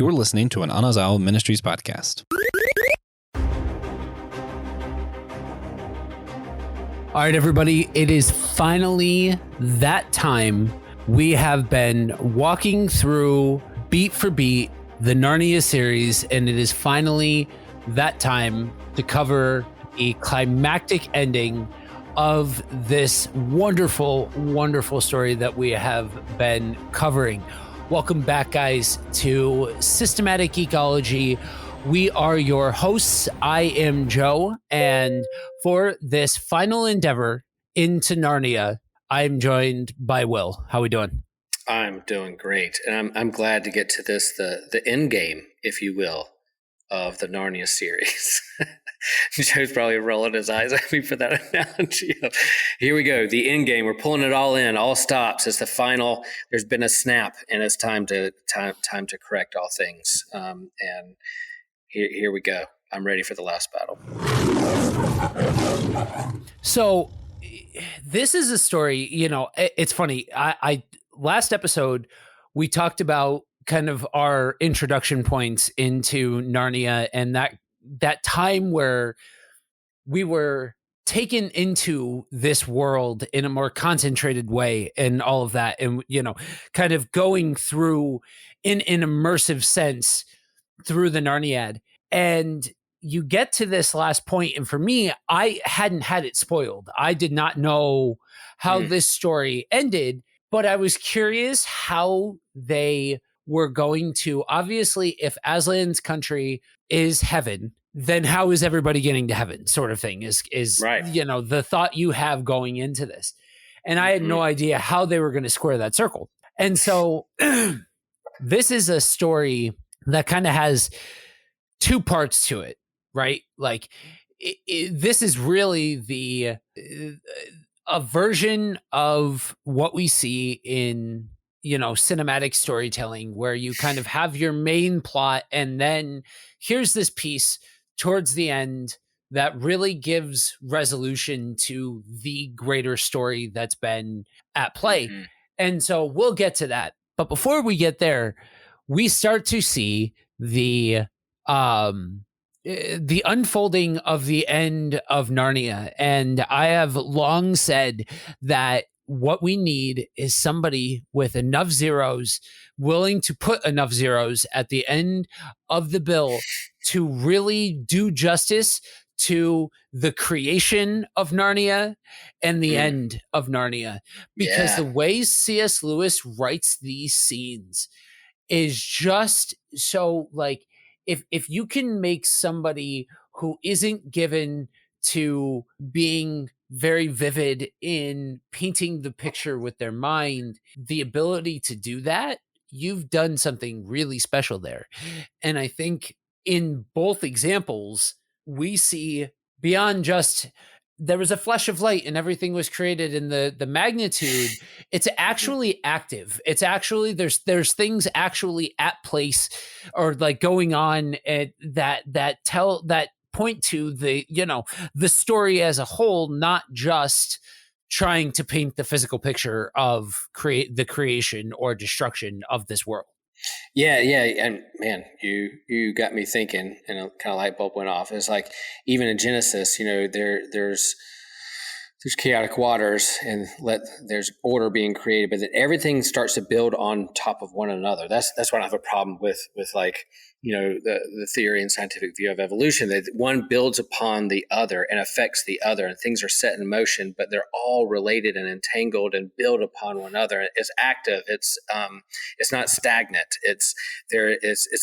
You're listening to an Anazao Ministries podcast. All right, everybody, it is finally that time. We have been walking through beat for beat the Narnia series, and it is finally that time to cover a climactic ending of this wonderful, wonderful story that we have been covering. Welcome back, guys, to Systematic Geekology. We are your hosts. I am Joe, and for this final endeavor into Narnia, I'm joined by Will. How are we doing? I'm doing great, and I'm glad to get to this, the end game, if you will, of the Narnia series. Joe's probably rolling his eyes at me for that analogy. Here we go, the end game. We're pulling it all in, all stops. It's the final. There's been a snap, and it's time to correct all things. And here we go. I'm ready for the last battle. So this is a story, it's funny. I last episode, we talked about kind of our introduction points into Narnia and that time where we were taken into this world in a more concentrated way and all of that. And, kind of going through in an immersive sense through the Narniad. And you get to this last point, and for me, I hadn't had it spoiled. I did not know how this story ended, but I was curious how they were going to, obviously, if Aslan's country is heaven, then how is everybody getting to heaven, sort of thing is right. The thought you have going into this. And I had no idea how they were going to square that circle. And so this is a story that kind of has two parts to it, right? Like this is really a version of what we see in, cinematic storytelling, where you kind of have your main plot, and then here's this piece towards the end that really gives resolution to the greater story that's been at play. And so we'll get to that. But before we get there, we start to see the unfolding of the end of Narnia. And I have long said that what we need is somebody with enough zeros, willing to put enough zeros at the end of the bill to really do justice to the creation of Narnia and the end of Narnia. Because the way C.S. Lewis writes these scenes is just so, like, if you can make somebody who isn't given to being very vivid in painting the picture with their mind, the ability to do that, you've done something really special there. And I think in both examples, we see beyond just there was a flash of light and everything was created in the magnitude. It's actually active. It's actually there's things actually at place or like going on that point to the story as a whole, not just trying to paint the physical picture of the creation or destruction of this world. Yeah. And man, you got me thinking, and a kind of light bulb went off. It's like, even in Genesis, there's chaotic waters and there's order being created, but then everything starts to build on top of one another. That's what I have a problem with like, the theory and scientific view of evolution, that one builds upon the other and affects the other, and things are set in motion, but they're all related and entangled and build upon one another. It's active. It's not stagnant. It's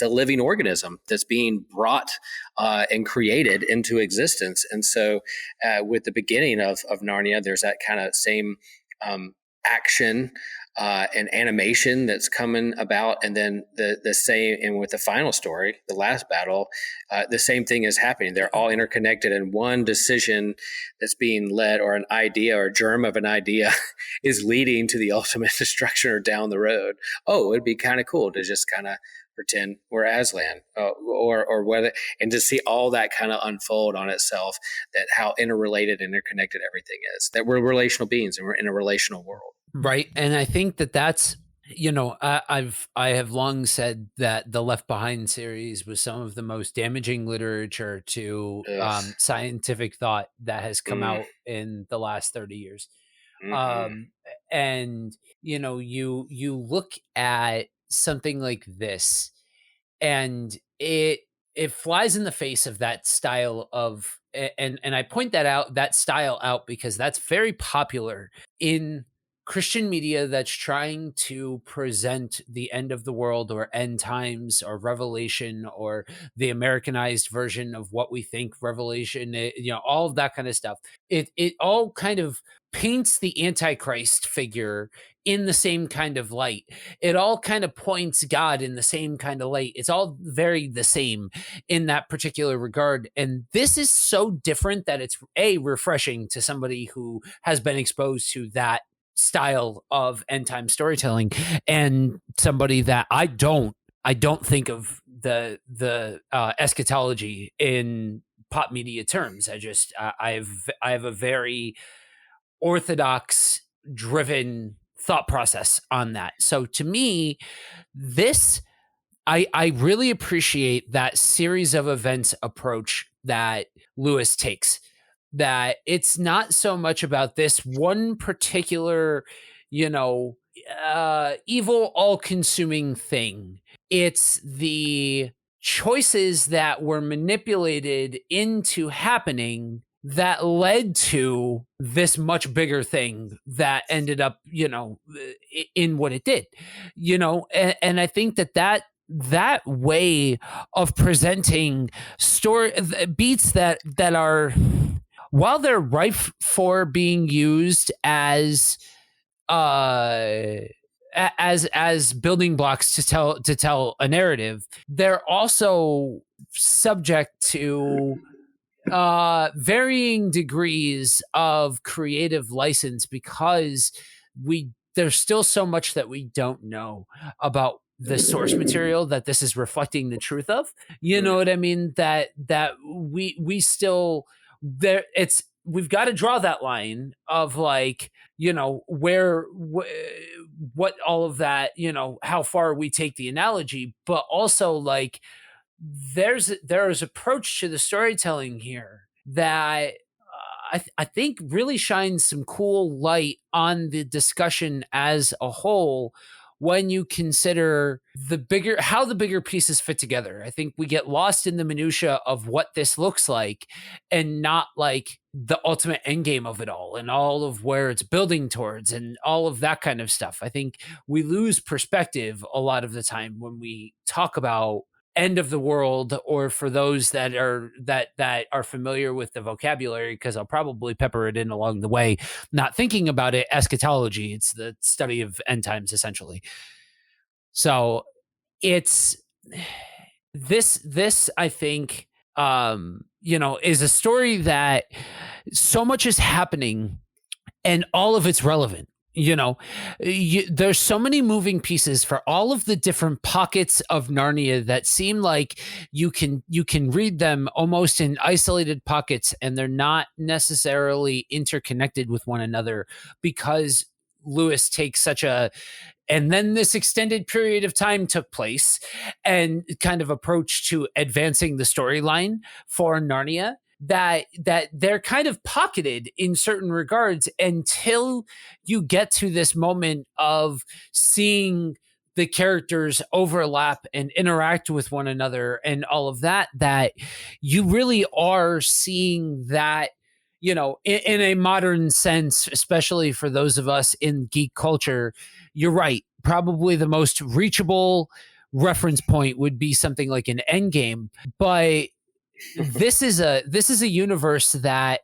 a living organism that's being brought and created into existence. And so with the beginning of Narnia, there's that kind of same action and animation that's coming about, and then the same, and with the final story, the last battle, the same thing is happening. They're all interconnected, and one decision that's being led, or an idea or germ of an idea, is leading to the ultimate destruction or down the road. Oh, it'd be kind of cool to just kind of pretend we're Aslan, or whether, and to see all that kind of unfold on itself, that how interrelated, interconnected everything is, that we're relational beings and we're in a relational world. Right. And I think that's I have long said that the Left Behind series was some of the most damaging literature to Ugh. scientific thought that has come Mm, out in the last 30 years. hmm. Um, and you look at something like this, and it flies in the face of that style of and I point that style out because that's very popular in Christian media that's trying to present the end of the world or end times or revelation or the Americanized version of what we think revelation all of that kind of stuff. It all kind of paints the antichrist figure in the same kind of light. It all kind of points God in the same kind of light. It's all very the same in that particular regard. And this is so different that it's refreshing to somebody who has been exposed to that style of end time storytelling, and somebody that I don't think of the eschatology in pop media terms. I have a very orthodox driven thought process on that. So to me, this I really appreciate that series of events approach that Lewis takes. That it's not so much about this one particular, you know, evil, all-consuming thing. It's the choices that were manipulated into happening that led to this much bigger thing that ended up, in what it did, and I think that way of presenting story beats that are, while they're rife for being used as uh as building blocks to tell a narrative, they're also subject to varying degrees of creative license because we there's still so much that we don't know about the source material that this is reflecting the truth of. You know what I mean? That we still there it's we've got to draw that line of like, what all of that, how far we take the analogy, but also like there's approach to the storytelling here that I think really shines some cool light on the discussion as a whole when you consider how the bigger pieces fit together. I think we get lost in the minutia of what this looks like and not like the ultimate end game of it all and all of where it's building towards and all of that kind of stuff. I think we lose perspective a lot of the time when we talk about end of the world, or for those that are familiar with the vocabulary, because I'll probably pepper it in along the way, not thinking about it, eschatology. It's the study of end times, essentially. So it's this I think is a story that so much is happening and all of it's relevant. There's so many moving pieces for all of the different pockets of Narnia that seem like you can read them almost in isolated pockets, and they're not necessarily interconnected with one another because Lewis takes such a and then this extended period of time took place and kind of approach to advancing the storyline for Narnia that they're kind of pocketed in certain regards until you get to this moment of seeing the characters overlap and interact with one another and all of that you really are seeing that, in a modern sense, especially for those of us in geek culture. You're right. Probably the most reachable reference point would be something like an Endgame, but this is a universe that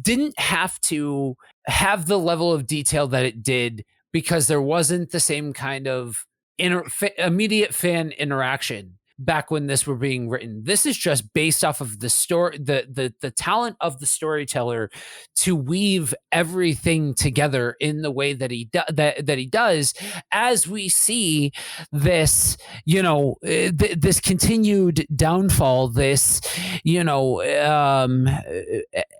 didn't have to have the level of detail that it did because there wasn't the same kind of immediate fan interaction back when this were being written. This is just based off of the story, the talent of the storyteller to weave everything together in the way that he does, as we see this, this continued downfall, this,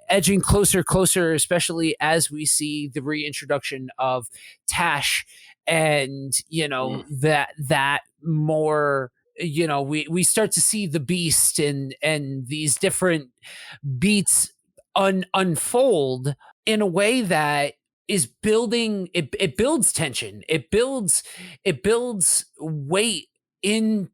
edging closer, especially as we see the reintroduction of Tash, and that more, we start to see the beast and these different beats unfold in a way that is building, it builds tension, it builds weight in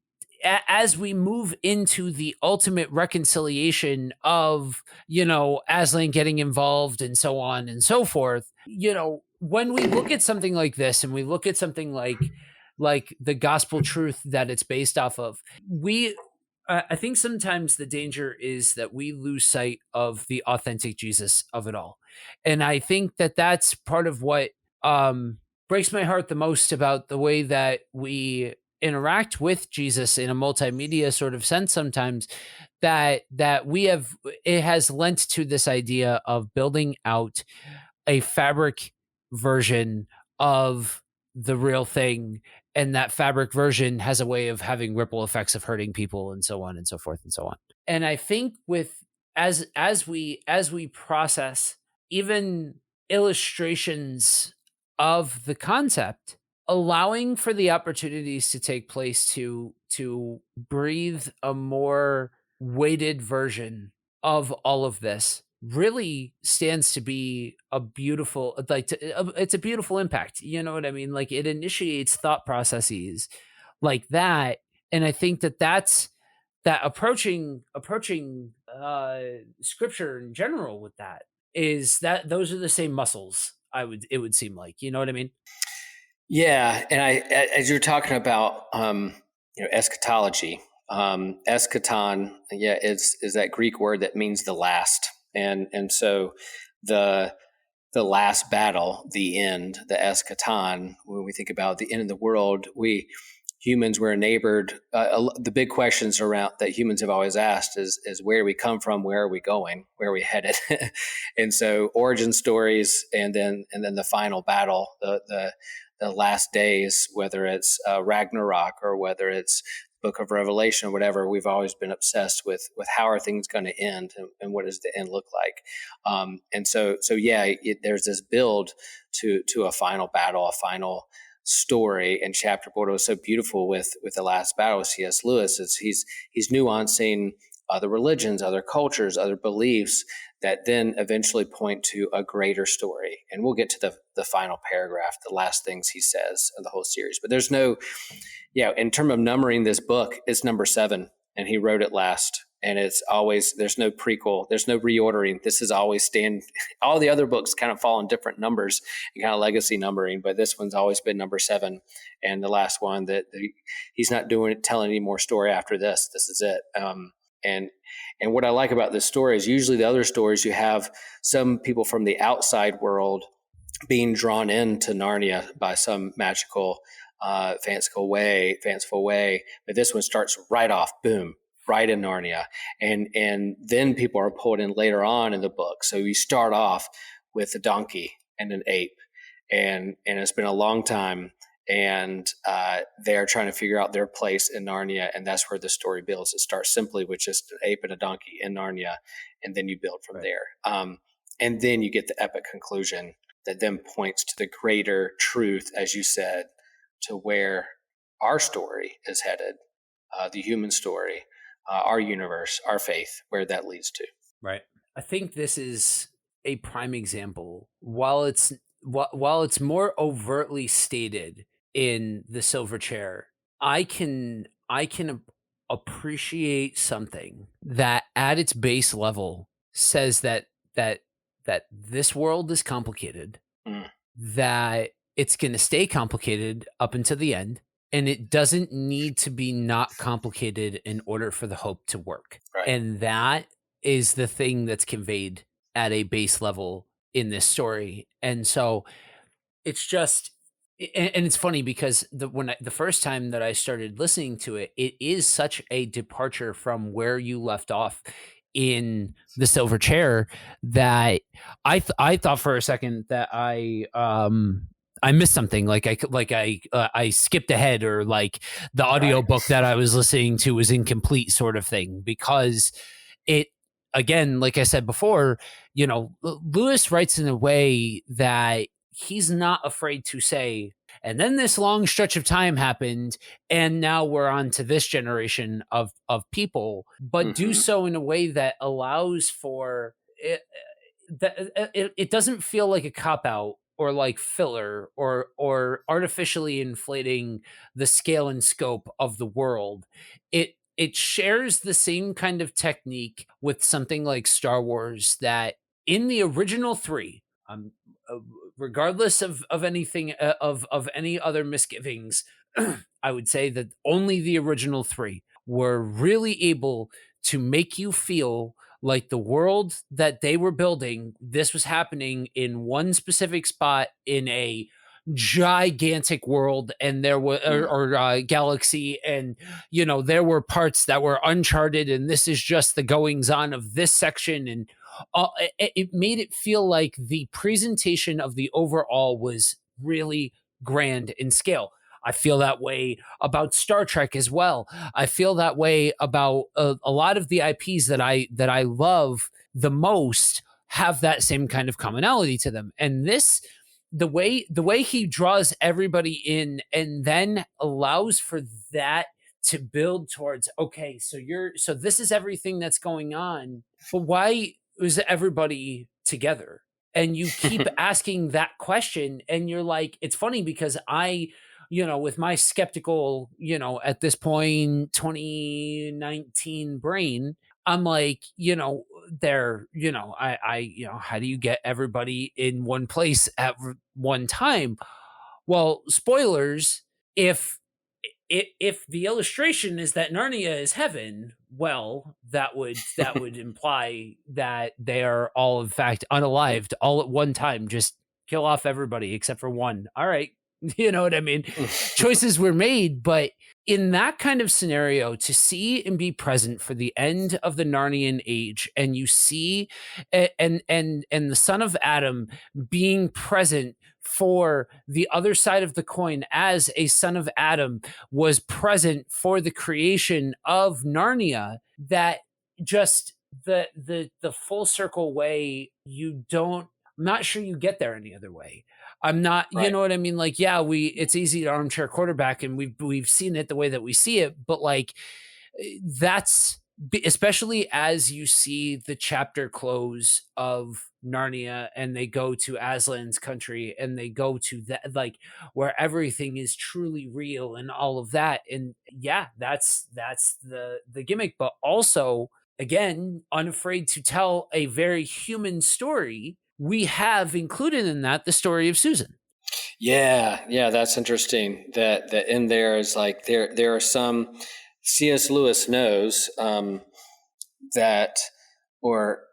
as we move into the ultimate reconciliation of, Aslan getting involved and so on and so forth. When we look at something like this, and we look at something like the gospel truth that it's based off of, I think sometimes the danger is that we lose sight of the authentic Jesus of it all. And I think that that's part of what breaks my heart the most about the way that we interact with Jesus in a multimedia sort of sense sometimes, that it has lent to this idea of building out a fabric version of the real thing, and that fabric version has a way of having ripple effects of hurting people and so on and so forth and so on. And I think with as we process even illustrations of the concept, allowing for the opportunities to take place to breathe a more weighted version of all of this really stands to be a beautiful, it's a beautiful impact. You know what I mean? Like, it initiates thought processes like that. And I think that's that approaching scripture in general with that is that those are the same muscles, it would seem like, you know what I mean? Yeah, and as you're talking about, eschatology, eschaton, yeah, is that Greek word that means the last, and so the last battle, the end, the eschaton. When we think about the end of the world, humans were enabled. The big questions around that humans have always asked is where do we come from, where are we going, where are we headed, and so origin stories, and then the final battle, the last days, whether it's Ragnarok or whether it's Book of Revelation or whatever, we've always been obsessed with how are things going to end, and what does the end look like. And so yeah, there's this build to a final battle, a final story and chapter. What was so beautiful with the last battle with C.S. Lewis is he's nuancing other religions, other cultures, other beliefs that then eventually point to a greater story. And we'll get to the final paragraph, the last things he says of the whole series. But there's no, in terms of numbering this book, it's number 7, and he wrote it last. And it's always, there's no prequel, there's no reordering. This is always all the other books kind of fall in different numbers and kind of legacy numbering, but this one's always been number 7. And the last one that he's not telling any more story after this. This is it. And what I like about this story is usually the other stories you have some people from the outside world being drawn into Narnia by some magical, fanciful way. But this one starts right off, boom, right in Narnia. And then people are pulled in later on in the book. So you start off with a donkey and an ape, and it's been a long time. And they're trying to figure out their place in Narnia, and that's where the story builds. It starts simply with just an ape and a donkey in Narnia, and then you build from there. And then you get the epic conclusion that then points to the greater truth, as you said, to where our story is headed, the human story, our universe, our faith, where that leads to. Right. I think this is a prime example. While it's more overtly stated in The Silver Chair, I can appreciate something that at its base level says that this world is complicated, that it's going to stay complicated up until the end, and it doesn't need to be not complicated in order for the hope to work. Right. And that is the thing that's conveyed at a base level in this story. And so it's just, And it's funny because the first time that I started listening to it, it is such a departure from where you left off in the Silver Chair that I thought for a second that I missed something, I skipped ahead, or like the Right. audiobook that I was listening to was incomplete, sort of thing, because it, again, like I said before, Lewis writes in a way that he's not afraid to say, and then this long stretch of time happened, and now we're on to this generation of people, but do Hmm. so in a way that allows for it, that it doesn't feel like a cop out or like filler or artificially inflating the scale and scope of the world. It shares the same kind of technique with something like Star Wars, that in the original three, um, uh, regardless of anything, of any other misgivings, I would say that only the original three were really able to make you feel like the world that they were building, this was happening in one specific spot in a gigantic world, and there was, galaxy, and there were parts that were uncharted, and this is just the goings on of this section, and it made it feel like the presentation of the overall was really grand in scale. I feel that way about Star Trek as well. I feel that way about a lot of the IPs that I love the most, have that same kind of commonality to them. And this, the way he draws everybody in and then allows for that to build towards, okay, so this is everything that's going on, but why is everybody together? And you keep asking that question, and you're like, it's funny because with my skeptical, at this point, 2019 brain, I'm like, how do you get everybody in one place at one time? Well, spoilers, if if the illustration is that Narnia is heaven, well, that would imply that they are all in fact unalived all at one time. Just kill off everybody except for one. All right. You know what I mean? Choices were made, but in that kind of scenario, to see and be present for the end of the Narnian age, and you see and the son of Adam being present for the other side of the coin, as a son of Adam was present for the creation of Narnia, that just the full circle way, I'm not sure you get there any other way. I'm not, you Right. know what I mean? Like, yeah, it's easy to armchair quarterback, and we've seen it the way that we see it, but like, that's especially as you see the chapter close of Narnia, and they go to Aslan's country, and they go to that, like, where everything is truly real and all of that. And yeah, that's the gimmick, but also, again, unafraid to tell a very human story. We have included in that the story of Susan. Yeah, yeah, that's interesting. That in there is like there are some C.S. Lewis knows that, or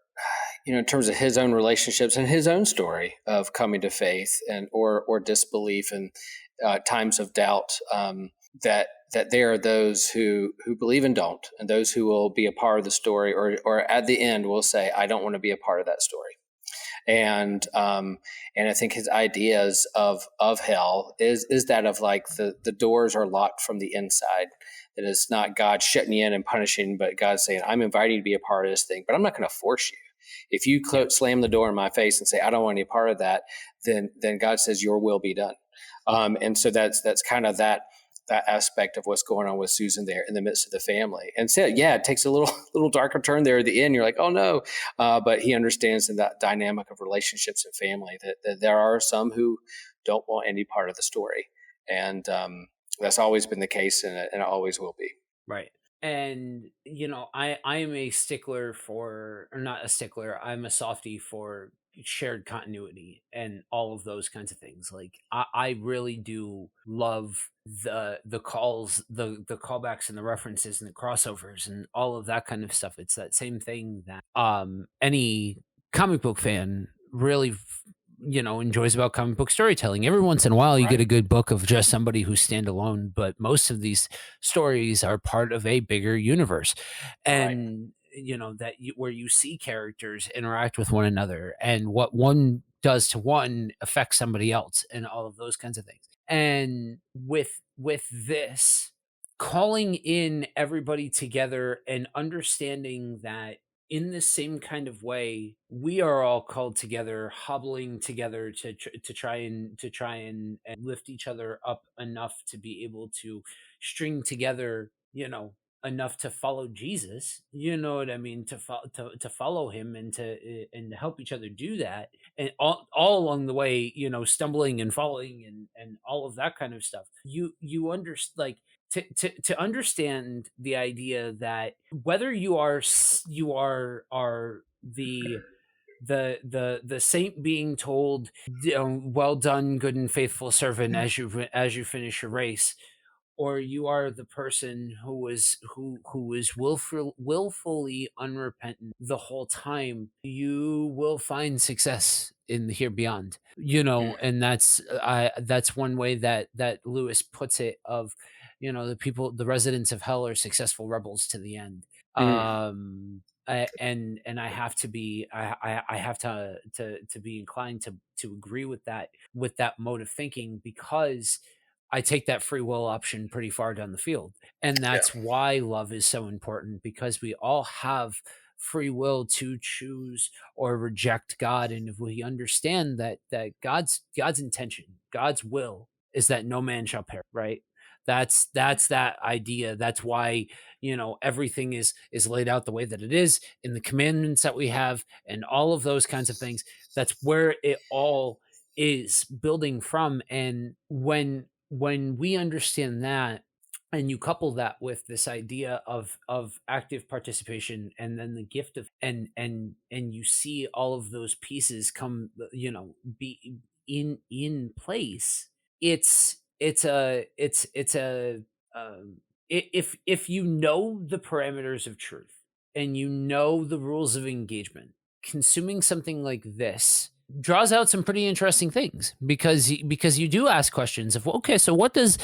in terms of his own relationships and his own story of coming to faith and or disbelief and times of doubt, that there are those who believe and don't, and those who will be a part of the story, or at the end will say, I don't want to be a part of that story. And I think his ideas of hell is that of like the doors are locked from the inside. That it's not God shutting you in and punishing, but God saying, I'm inviting you to be a part of this thing, but I'm not going to force you. If you slam the door in my face and say, I don't want any part of that, then God says, your will be done. And so that's kind of that aspect of what's going on with Susan there in the midst of the family. And so, yeah, it takes a little darker turn there at the end. You're like, oh no. But he understands in that dynamic of relationships and family that there are some who don't want any part of the story. And that's always been the case, and it always will be. Right. And I am a stickler for, or not a stickler, I'm a softie for shared continuity and all of those kinds of things. Like, I really do love the calls, the callbacks and the references and the crossovers and all of that kind of stuff. It's that same thing that any comic book fan really enjoys about comic book storytelling. Every once in a while, you get a good book of just somebody who's standalone, but most of these stories are part of a bigger universe, and where you see characters interact with one another, and what one does to one affects somebody else, and all of those kinds of things. And with this, calling in everybody together and understanding that in the same kind of way, we are all called together, hobbling together to try and lift each other up enough to be able to string together, enough to follow Jesus. You know what I mean? To follow him, and to help each other do that, and all along the way, stumbling and falling, and all of that kind of stuff. You understand, like, to understand the idea that whether you are the saint being told, well done, good and faithful servant, as you finish your race, or you are the person who is willfully unrepentant the whole time, you will find success in the here beyond. And that's one way that Lewis puts it, of the residents of hell are successful rebels to the end. Mm. And I have to be I have to be inclined to agree with that mode of thinking, because I take that free will option pretty far down the field. And Yeah. that's why love is so important, because we all have free will to choose or reject God. And if we understand that God's intention, God's will is that no man shall perish, right? That's that idea. That's why, everything is laid out the way that it is in the commandments that we have, and all of those kinds of things. That's where it all is building from. And when we understand that, and you couple that with this idea of active participation, and then the gift of, and you see all of those pieces come, be in place. If you know the parameters of truth, and you know the rules of engagement, consuming something like this draws out some pretty interesting things, because you do ask questions of, okay, so what does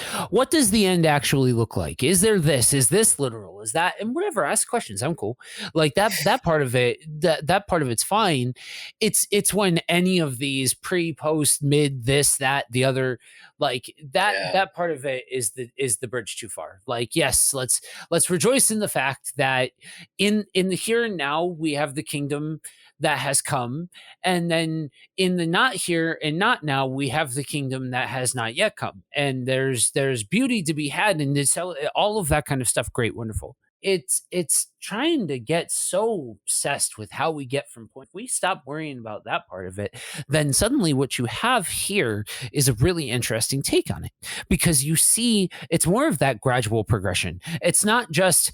the end actually look like? Is this literal? Is that, and whatever, ask questions. I'm cool. Like that part of it, that part of it's fine. It's when any of these pre, post, mid, this, that, the other, like that part of it is the bridge too far. Like, yes, let's rejoice in the fact that in the here and now we have the kingdom that has come, and then in the not here and not now we have the kingdom that has not yet come, and there's beauty to be had in this, all of that kind of stuff. Great, wonderful. It's trying to get so obsessed with how we get from point. If we stop worrying about that part of it, then suddenly what you have here is a really interesting take on it, because you see it's more of that gradual progression. It's not just,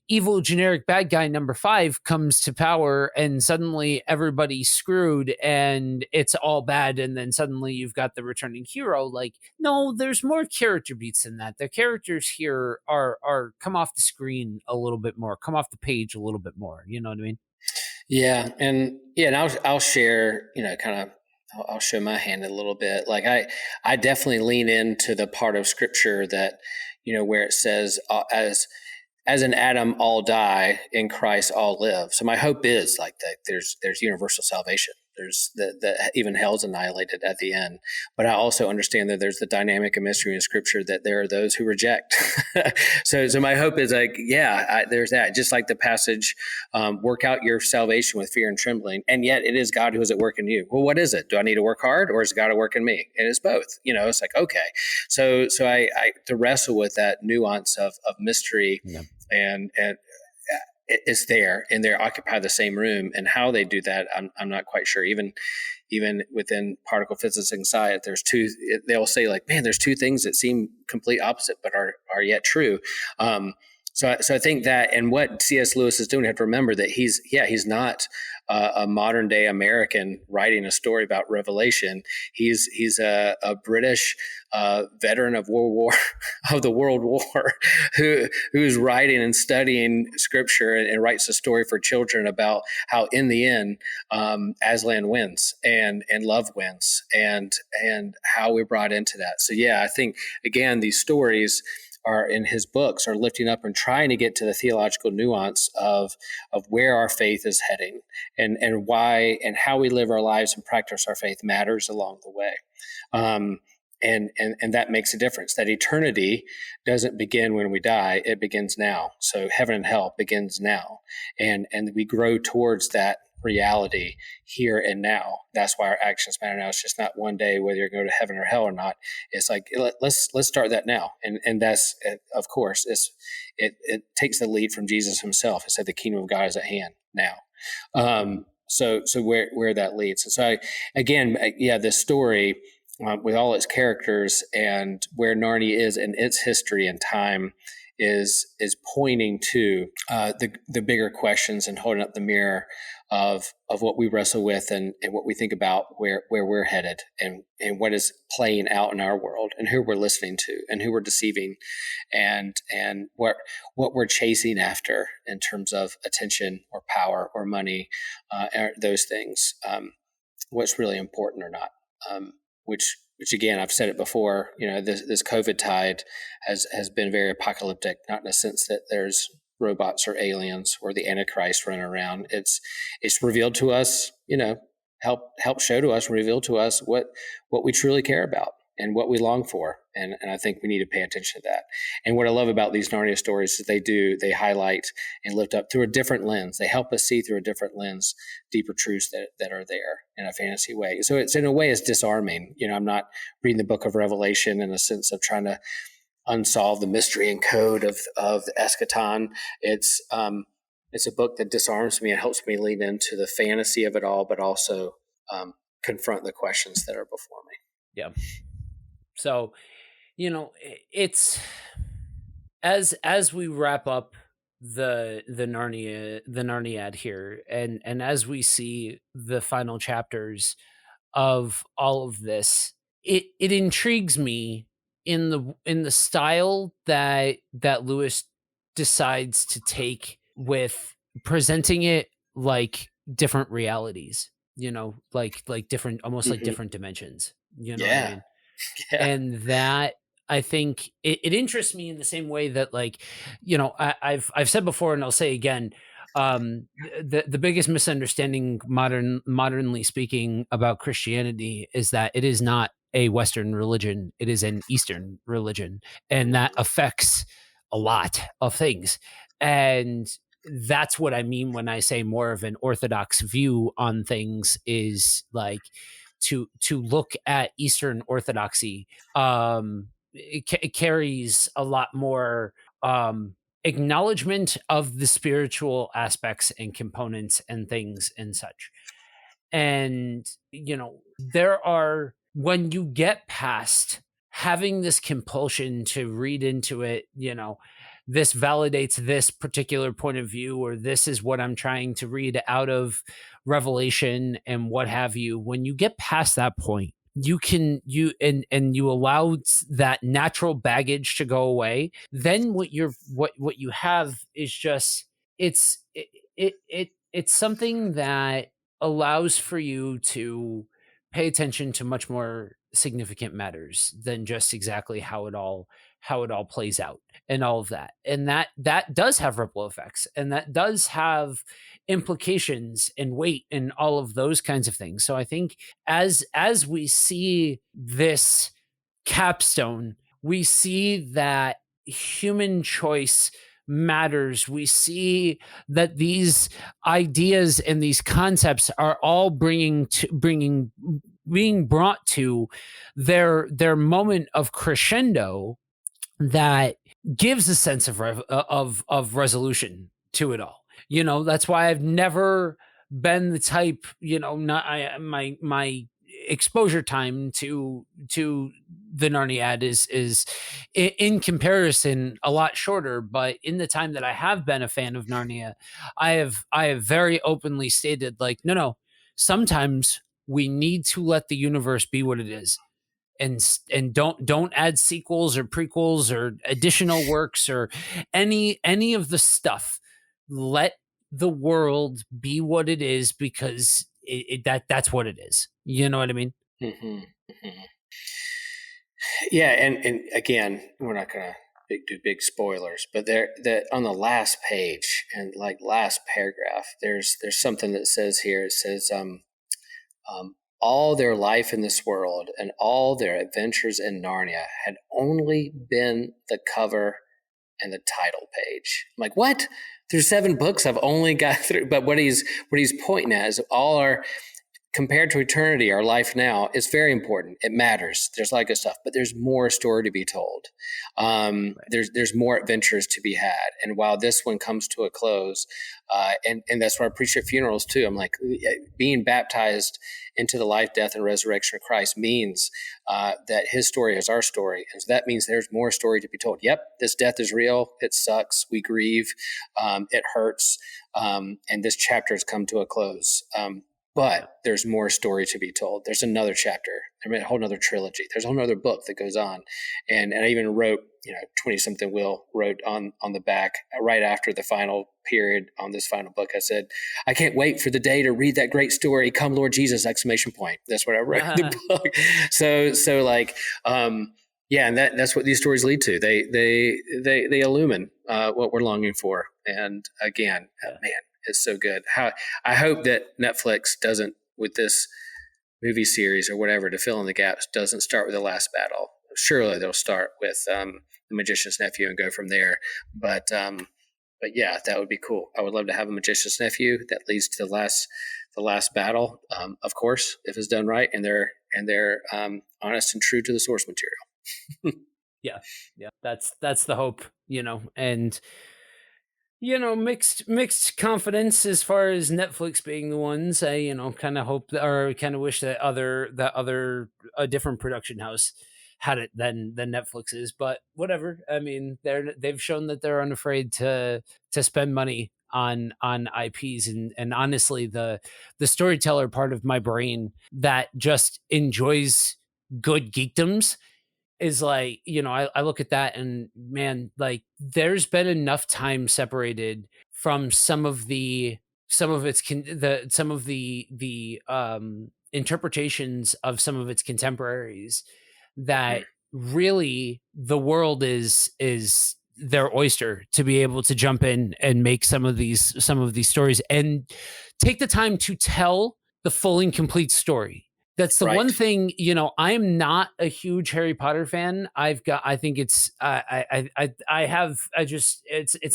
evil generic bad guy number 5 comes to power and suddenly everybody's screwed and it's all bad, and then suddenly you've got the returning hero. Like, no, there's more character beats than that. The characters here are come off the screen a little bit more, come off the page a little bit more. You know what I mean? Yeah. And I'll share, I'll show my hand a little bit. Like I definitely lean into the part of scripture that, where it says, as in Adam all die, in Christ all live. So my hope is like that there's universal salvation. There's that even hell's annihilated at the end. But I also understand that there's the dynamic of mystery in scripture, that there are those who reject. So my hope is like, there's that. Just like the passage, work out your salvation with fear and trembling. And yet it is God who is at work in you. Well, what is it? Do I need to work hard, or is God at work in me? And it's both. It's like, okay. So I to wrestle with that nuance of mystery. Yeah. And it's there, and they occupy the same room, and how they do that, I'm not quite sure. Even within particle physics and science, they'll say like, man, there's two things that seem complete opposite but are yet true. So I think that, and what C.S. Lewis is doing, you have to remember that he's not a modern day American writing a story about Revelation. He's a British veteran of the World War, who's writing and studying Scripture and writes a story for children about how in the end Aslan wins and love wins and how we're brought into that. So yeah, I think again these stories are in his books are lifting up and trying to get to the theological nuance of where our faith is heading and why and how we live our lives and practice our faith matters along the way. And that makes a difference. That eternity doesn't begin when we die; it begins now. So heaven and hell begins now, and we grow towards that reality here and now. That's why our actions matter now. It's just not one day whether you're going to heaven or hell or not. It's like let's start that now, and that's of course it takes the lead from Jesus himself. It said the kingdom of God is at hand now. So where that leads. And so this story. With all its characters and where Narnia is in its history and time is pointing to the bigger questions and holding up the mirror of what we wrestle with and what we think about where we're headed and what is playing out in our world and who we're listening to and who we're deceiving and what we're chasing after in terms of attention or power or money, those things, what's really important or not. Which again, I've said it before, this COVID tide has been very apocalyptic, not in the sense that there's robots or aliens or the Antichrist running around. It's revealed to us, help show to us, reveal to us what we truly care about and what we long for. And I think we need to pay attention to that. And what I love about these Narnia stories is they highlight and lift up through a different lens. They help us see through a different lens deeper truths that are there in a fantasy way. So it's in a way it's disarming. I'm not reading the book of Revelation in a sense of trying to unsolve the mystery and code of the eschaton. It's a book that disarms me and helps me lean into the fantasy of it all, but also confront the questions that are before me. Yeah. So, it's as we wrap up the Narniad here, and as we see the final chapters of all of this, it intrigues me in the style that Lewis decides to take with presenting it like different realities, like different, almost like different dimensions. You know what I mean? Yeah. And that, I think it interests me in the same way that, I've said before and I'll say again, the biggest misunderstanding modernly speaking about Christianity is that it is not a Western religion. It is an Eastern religion, and that affects a lot of things. And that's what I mean when I say more of an Orthodox view on things is like, to look at Eastern Orthodoxy, it carries a lot more acknowledgement of the spiritual aspects and components and things and such. And, there are, when you get past having this compulsion to read into it, this validates this particular point of view, or this is what I'm trying to read out of Revelation and what have you. When you get past that point, you allow that natural baggage to go away. Then what you have is just, it's something that allows for you to pay attention to much more significant matters than just exactly how it all plays out and all of that. And that does have ripple effects, and that does have implications and weight and all of those kinds of things. So I think as we see this capstone, we see that human choice matters. We see that these ideas and these concepts are all being brought to their moment of crescendo that gives a sense of resolution to it all. That's why I've never been the type, exposure time to the Narniad is in comparison a lot shorter. But in the time that I have been a fan of Narnia, I have very openly stated, like, no, sometimes we need to let the universe be what it is, and don't add sequels or prequels or additional works or any of the stuff. Let the world be what it is, because that's what it is. You know what I mean? Mm-hmm. Mm-hmm. Yeah, and again, we're not going to do big spoilers, but there that on the last page and like last paragraph, there's something that says here. It says, all their life in this world and all their adventures in Narnia had only been the cover and the title page. I'm like, what? There's 7 books I've only got through. But what he's pointing at is all our, compared to eternity, our life now is very important. It matters. There's a lot of good stuff, but there's more story to be told. Right. There's more adventures to be had. And while this one comes to a close, and that's what I preach at funerals too. I'm like, being baptized into the life, death, and resurrection of Christ means that his story is our story. And so that means there's more story to be told. Yep, this death is real. It sucks. We grieve. It hurts. And this chapter has come to a close. But there's more story to be told. There's another chapter. I mean, a whole other trilogy. There's a whole other book that goes on. And I even wrote, 20-something Will wrote on the back right after the final period on this final book. I said, I can't wait for the day to read that great story. Come, Lord Jesus! ! That's what I wrote in the book. So like, yeah, and that's what these stories lead to. They illumine what we're longing for. And again, man, it's so good. I hope that Netflix doesn't, with this movie series or whatever, to fill in the gaps, doesn't start with The Last Battle. Surely they'll start with The Magician's Nephew and go from there. But yeah, that would be cool. I would love to have a Magician's Nephew that leads to the last battle. Of course, if it's done right and they're honest and true to the source material. Yeah, that's the hope, and. Mixed confidence as far as Netflix being the ones. I, kind of hope or kind of wish that a different production house had it than Netflix is. But whatever. I mean, they've shown that they're unafraid to spend money on IPs, and honestly, the storyteller part of my brain that just enjoys good geekdoms is like, I look at that and, man, like, there's been enough time separated from some of the interpretations of some of its contemporaries that really the world is their oyster to be able to jump in and make some of these stories and take the time to tell the full and complete story. That's the one thing, I'm not a huge Harry Potter fan. It's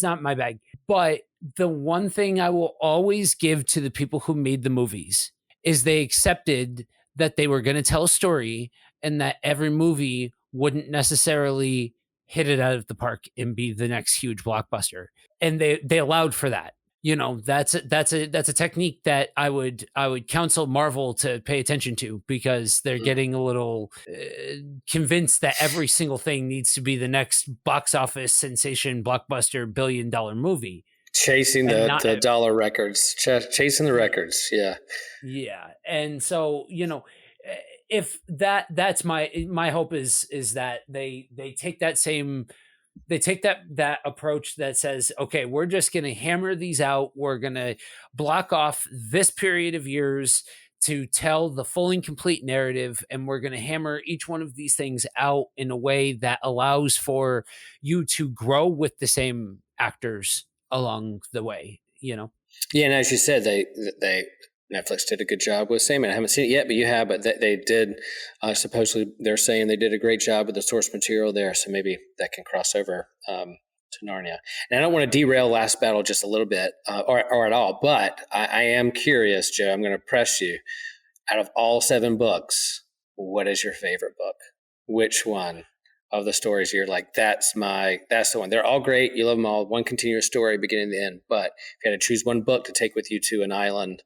not my bag. But the one thing I will always give to the people who made the movies is they accepted that they were going to tell a story and that every movie wouldn't necessarily hit it out of the park and be the next huge blockbuster. And they allowed for that. That's a technique that I would counsel Marvel to pay attention to, because they're getting a little convinced that every single thing needs to be the next box office sensation blockbuster $1 billion movie. Chasing the dollar records, chasing the records. Yeah. Yeah. And so, if that's my hope is that they take that same, they take that approach that says, okay, we're just going to hammer these out. We're going to block off this period of years to tell the full and complete narrative. And we're going to hammer each one of these things out in a way that allows for you to grow with the same actors along the way, Yeah. And as you said, Netflix did a good job with Sandman. I haven't seen it yet, but you have. But they did. Supposedly, they're saying they did a great job with the source material there. So maybe that can cross over to Narnia. And I don't want to derail Last Battle just a little bit, or at all. But I am curious, Joe. I'm going to press you. Out of all 7 books, what is your favorite book? Which one of the stories you're like, that's the one? They're all great. You love them all. One continuous story, beginning to end. But if you had to choose one book to take with you to an island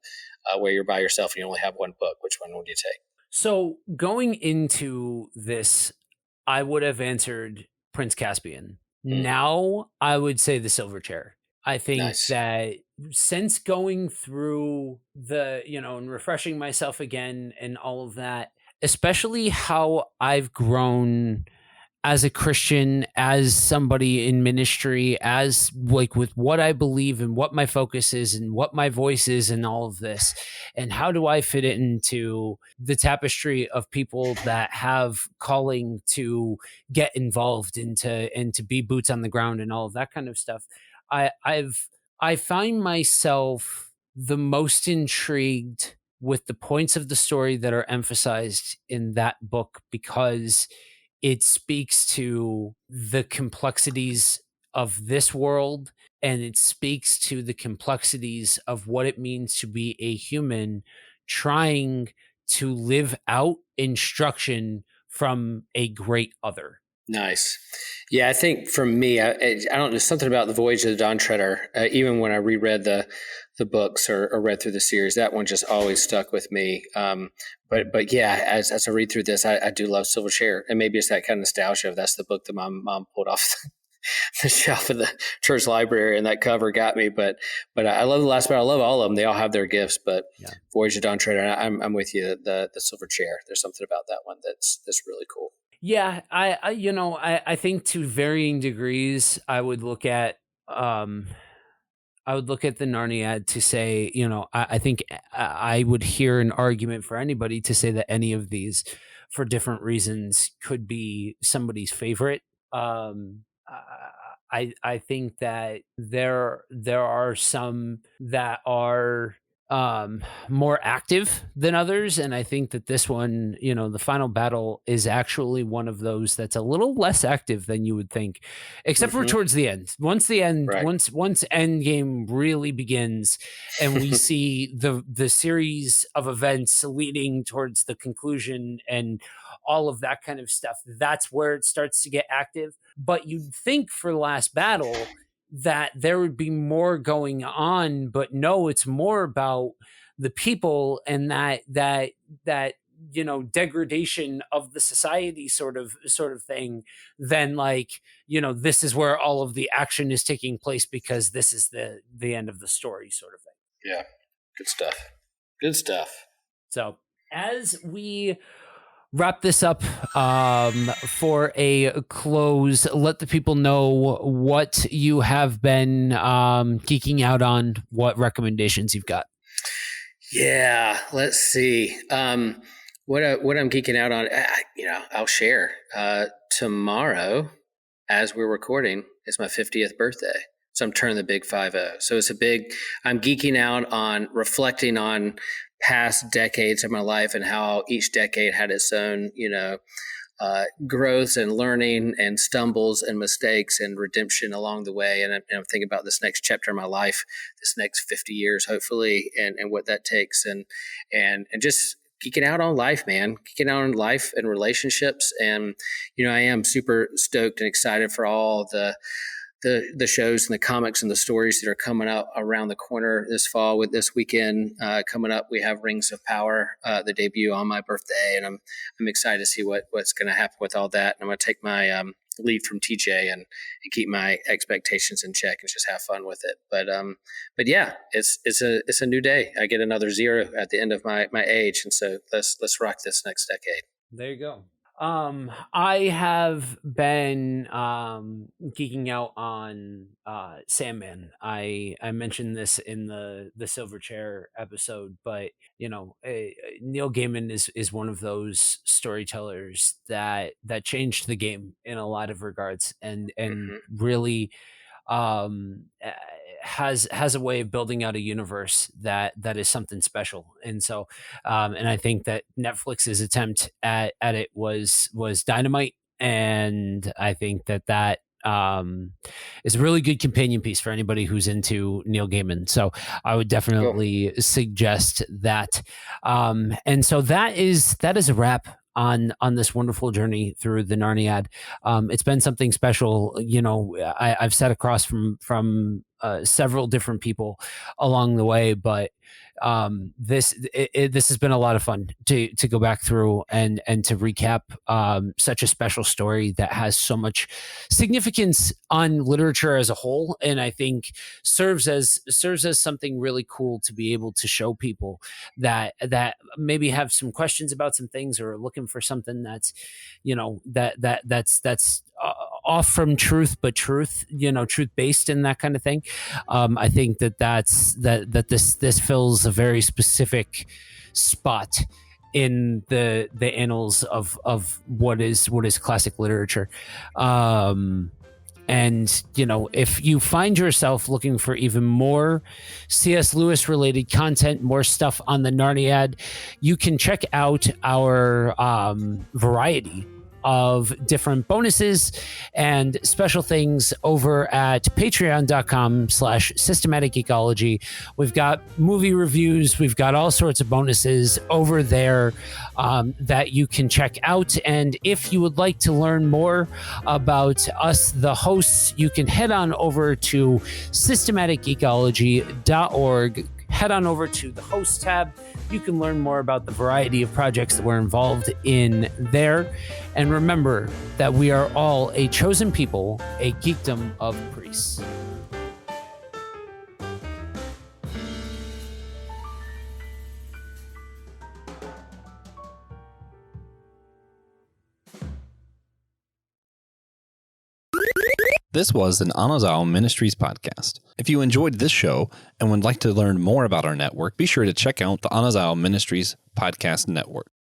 where you're by yourself and you only have one book, which one would you take? So going into this, I would have answered Prince Caspian. Mm, Now I would say the Silver Chair. I think nice. that since going through and refreshing myself again and all of that, especially how I've grown as a Christian, as somebody in ministry, as like with what I believe and what my focus is and what my voice is and all of this, and how do I fit it into the tapestry of people that have calling to get involved and to be boots on the ground and all of that kind of stuff. I find myself the most intrigued with the points of the story that are emphasized in that book because it speaks to the complexities of this world and it speaks to the complexities of what it means to be a human trying to live out instruction from a great other. Nice. Yeah, I think for me, I don't know, something about the Voyage of the Dawn Treader. Even when I reread the books or read through the series, that one just always stuck with me. But yeah, as I read through this, I do love Silver Chair, and maybe it's that kind of nostalgia of that's the book that my mom pulled off the shelf of the church library, and that cover got me. But I love the last part. I love all of them. They all have their gifts. But yeah. Voyage of Dawn Treader, I'm with you. The Silver Chair. There's something about that one that's really cool. Yeah, I think to varying degrees, I would look at the Narniad to say, I think I would hear an argument for anybody to say that any of these, for different reasons, could be somebody's favorite. I think that there are some that are more active than others, and I think that this one, the final battle is actually one of those that's a little less active than you would think, except for towards the end. Once Endgame really begins and we see the series of events leading towards the conclusion and all of that kind of stuff, that's where it starts to get active. But you'd think for the last battle that there would be more going on, but no, it's more about the people and that degradation of the society sort of thing than like, this is where all of the action is taking place because this is the end of the story sort of thing. Yeah. Good stuff. So as we wrap this up for a close, let the people know what you have been geeking out on, what recommendations you've got. Yeah, let's see. What I'm geeking out on, I'll share. Tomorrow, as we're recording, is my 50th birthday. So I'm turning the big 50. So I'm geeking out on reflecting on past decades of my life and how each decade had its own, growth and learning and stumbles and mistakes and redemption along the way. And I'm thinking about this next chapter of my life, this next 50 years, hopefully, and what that takes and just geeking out on life, man, geeking out on life and relationships. And, I am super stoked and excited for all the shows and the comics and the stories that are coming up around the corner this fall. With this weekend coming up, we have Rings of Power, the debut on my birthday, and I'm excited to see what's going to happen with all that. And I'm going to take my lead from TJ and keep my expectations in check and just have fun with it. But yeah, it's a new day. I get another 0 at the end of my age, and so let's rock this next decade. There you go. I have been geeking out on Sandman. I mentioned this in the Silver Chair episode, but Neil Gaiman is one of those storytellers that changed the game in a lot of regards and really has a way of building out a universe that is something special. And so and I think that Netflix's attempt at it was dynamite, and I think that is a really good companion piece for anybody who's into Neil Gaiman. So I would definitely suggest that. And so that is a wrap on this wonderful journey through the Narniad. It's been something special. I've sat across from several different people along the way, but this has been a lot of fun to go back through and to recap such a special story that has so much significance on literature as a whole, and I think serves as something really cool to be able to show people that maybe have some questions about some things or are looking for something that's that's off from truth, but truth based and that kind of thing. I think that this fills a very specific spot in the annals of what is classic literature. And if you find yourself looking for even more C.S. Lewis related content, more stuff on the Narniad, you can check out our variety of different bonuses and special things over at patreon.com/systematic geekology. We've got movie reviews. We've got all sorts of bonuses over there that you can check out. And if you would like to learn more about us, the hosts, you can head on over to systematicgeekology.org. Head on over to the host tab. You can learn more about the variety of projects that we're involved in there. And remember that we are all a chosen people, a geekdom of priests. This was an Anazao Ministries podcast. If you enjoyed this show and would like to learn more about our network, be sure to check out the Anazao Ministries Podcast Network.